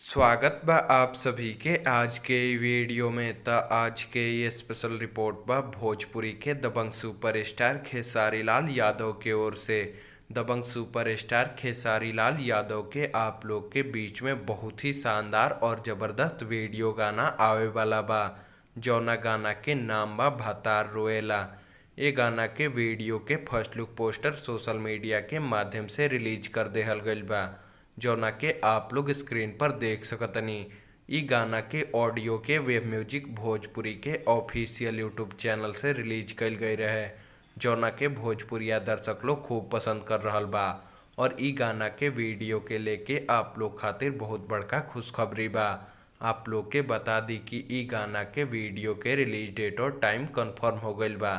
स्वागत बा आप सभी के आज के वीडियो में। आज के ये स्पेशल रिपोर्ट बा भोजपुरी के दबंग सुपरस्टार खेसारी लाल यादव के ओर से। दबंग सुपरस्टार खेसारी लाल यादव के आप लोग के बीच में बहुत ही शानदार और ज़बरदस्त वीडियो गाना आवे वाला बा, जौना गाना के नाम बा भतार रोएला। ये गाना के वीडियो के first look poster social media के माध्यम से रिलीज कर देहल गइल बा, जौना के आप लोग स्क्रीन पर देख सकतनी। ई गाना के ऑडियो के वेब म्यूजिक भोजपुरी के ऑफिशियल यूट्यूब चैनल से रिलीज कइल गई रहे, जौना के भोजपुरिया दर्शक लोग खूब पसंद कर रहल बा। और ई गाना के वीडियो के लेके आप लोग खातिर बहुत बड़का खुशखबरी बा। आप लोग के बता दी कि ई गाना के वीडियो के रिलीज डेट और टाइम कंफर्म हो गइल बा।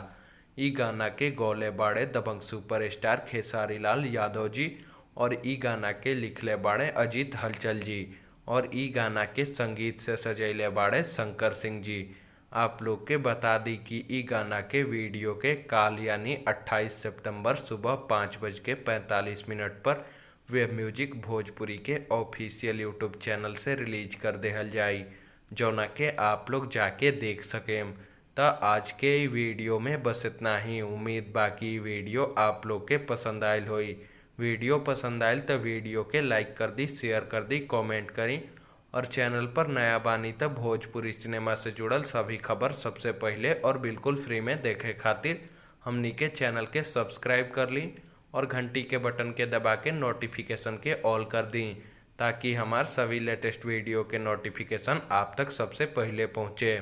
ई गाना के गौले बाड़े दबंग सुपरस्टार खेसारी लाल यादव जी और ई गाना के लिखले बाड़े अजीत हलचल जी और ई गाना के संगीत से सजैले बाड़े शंकर सिंह जी। आप लोग के बता दी कि ई गाना के वीडियो के काल यानी 28 सितंबर सुबह 5:45 पर वेब म्यूजिक भोजपुरी के ऑफिशियल यूट्यूब चैनल से रिलीज कर देहल जाई, जौना के आप लोग जाके देख सकेम। तो आज के ई वीडियो में बस इतना ही। उम्मीद बाकी वीडियो आप लोग के पसंद आयल होई। वीडियो पसंद आयल तो वीडियो के लाइक कर दी, शेयर कर दी, कमेंट करी और चैनल पर नया बानी तो भोजपुरी सिनेमा से जुड़ल सभी खबर सबसे पहले और बिल्कुल फ्री में देखे खातिर हमनी के चैनल के सब्सक्राइब कर ली और घंटी के बटन के दबा के नोटिफिकेशन के ऑल कर दी, ताकि हमार सभी लेटेस्ट वीडियो के नोटिफिकेशन आप तक सबसे पहले पहुँचे।